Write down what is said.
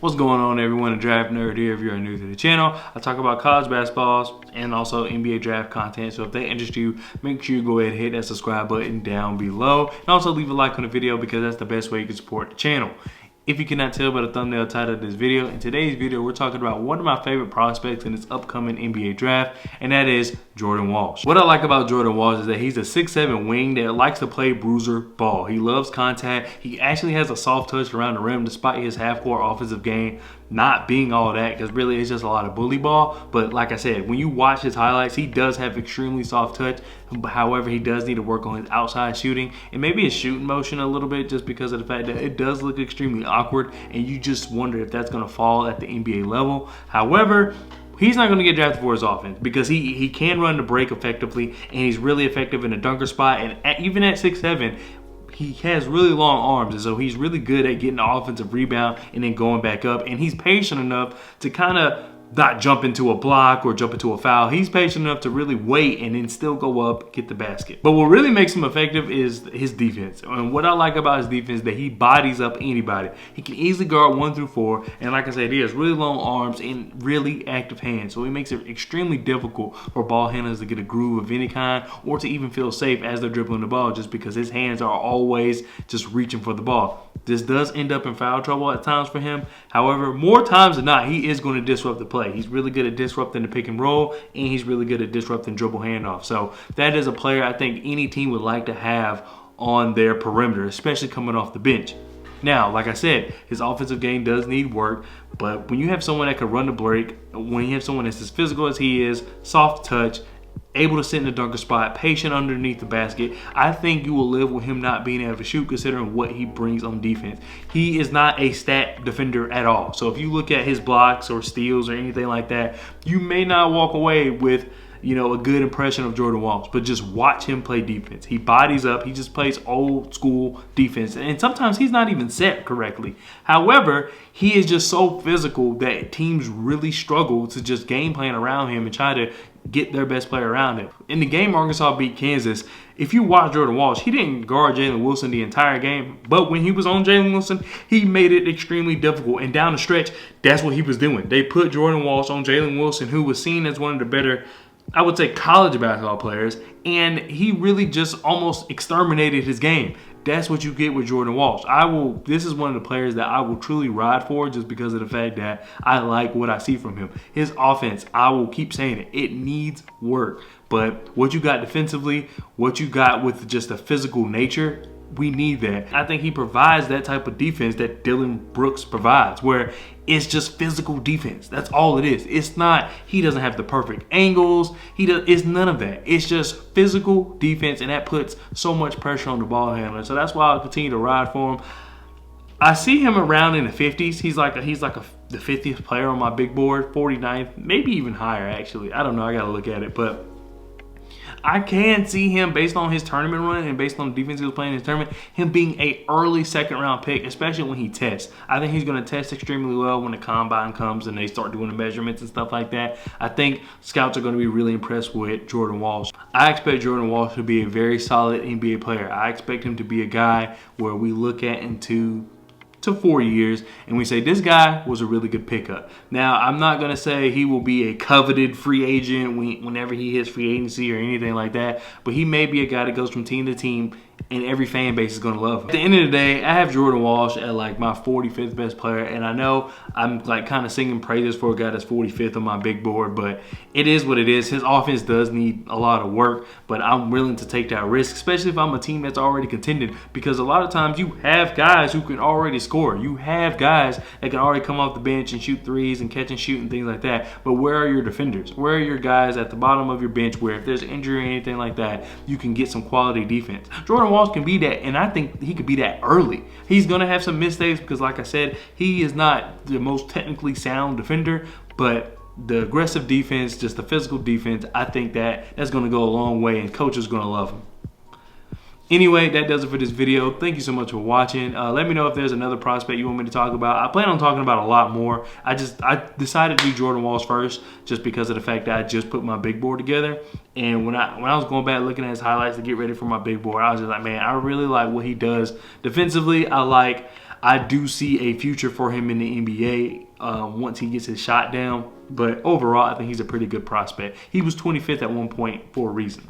What's going on, everyone? A draft nerd here. If you're new to the channel, I talk about college basketballs and also NBA draft content. So if they interest you, make sure you go ahead and hit that subscribe button down below, and also leave a like on the video because that's the best way you can support the channel. If you cannot tell by the thumbnail title of this video, in today's video we're talking about one of my favorite prospects in this upcoming NBA draft, and that is Jordan Walsh. What I like about Jordan Walsh is that he's a 6'7" wing that likes to play bruiser ball. He loves contact. He actually has a soft touch around the rim despite his half-court offensive game not being all that, because really it's just a lot of bully ball. But like I said, when you watch his highlights, he does have extremely soft touch. However, he does need to work on his outside shooting and maybe his shooting motion a little bit, just because of the fact that it does look extremely awkward and you just wonder if that's going to fall at the NBA level. However, he's not going to get drafted for his offense because he can run the break effectively, and he's really effective in the dunker spot. And even at 6'7", he has really long arms, and so he's really good at getting the offensive rebound and then going back up. And he's patient enough to kind of not jump into a block or jump into a foul. He's patient enough to really wait and then still go up, get the basket. But what really makes him effective is his defense. And what I like about his defense is that he bodies up anybody. He can easily guard 1 through 4. And like I said, he has really long arms and really active hands. So he makes it extremely difficult for ball handlers to get a groove of any kind or to even feel safe as they're dribbling the ball, just because his hands are always just reaching for the ball. This does end up in foul trouble at times for him. However, more times than not, he is going to disrupt the play. He's really good at disrupting the pick and roll, and he's really good at disrupting dribble handoff. So that is a player I think any team would like to have on their perimeter, especially coming off the bench. Now, like I said, his offensive game does need work, but when you have someone that can run the break, when you have someone that's as physical as he is, soft touch, able to sit in the dunker spot, patient underneath the basket, I think you will live with him not being able to shoot, considering what he brings on defense. He is not a stat defender at all. So if you look at his blocks or steals or anything like that, you may not walk away with a good impression of Jordan Walsh, but just watch him play defense. He bodies up. He just plays old school defense, and sometimes he's not even set correctly. However, he is just so physical that teams really struggle to just game plan around him and try to get their best player around him. In the game Arkansas beat Kansas, if you watch Jordan Walsh, he didn't guard Jalen Wilson the entire game, but when he was on Jalen Wilson, he made it extremely difficult. And down the stretch, that's what he was doing. They put Jordan Walsh on Jalen Wilson, who was seen as one of the better, I would say, college basketball players, and he really just almost exterminated his game. That's what you get with Jordan Walsh. This is one of the players that I will truly ride for, just because of the fact that I like what I see from him. His offense, I will keep saying it, it needs work. But what you got defensively, what you got with just a physical nature, we need that. I think he provides that type of defense that Dillon Brooks provides, where it's just physical defense. That's all it is. It's not, he doesn't have the perfect angles. It's none of that. It's just physical defense, and that puts so much pressure on the ball handler. So that's why I'll continue to ride for him. I see him around in the 50s. He's like the 50th player on my big board, 49th, maybe even higher actually. I don't know. I got to look at it, but I can see him, based on his tournament run and based on the defense he was playing in his tournament, him being an early second-round pick, especially when he tests. I think he's going to test extremely well when the combine comes and they start doing the measurements and stuff like that. I think scouts are going to be really impressed with Jordan Walsh. I expect Jordan Walsh to be a very solid NBA player. I expect him to be a guy where we look at into 4 years and we say this guy was a really good pickup. Now, I'm not going to say he will be a coveted free agent whenever he hits free agency or anything like that, but he may be a guy that goes from team to team and every fan base is going to love him. At the end of the day, I have Jordan Walsh at like my 45th best player, and I know I'm like kind of singing praises for a guy that's 45th on my big board, but it is what it is. His offense does need a lot of work, but I'm willing to take that risk, especially if I'm a team that's already contending, because a lot of times you have guys who can already score. You have guys that can already come off the bench and shoot threes and catch and shoot and things like that, but where are your defenders? Where are your guys at the bottom of your bench where if there's injury or anything like that, you can get some quality defense? Jordan Walsh can be that, and I think he could be that early. He's going to have some mistakes because, like I said, he is not the most technically sound defender, but the aggressive defense, just the physical defense, I think that's going to go a long way, and coaches are going to love him. Anyway, that does it for this video. Thank you so much for watching. Let me know if there's another prospect you want me to talk about. I plan on talking about a lot more. I decided to do Jordan Walsh first just because of the fact that I just put my big board together. And when I was going back looking at his highlights to get ready for my big board, I was just like, man, I really like what he does defensively. I I do see a future for him in the NBA once he gets his shot down. But overall, I think he's a pretty good prospect. He was 25th at one point for a reason.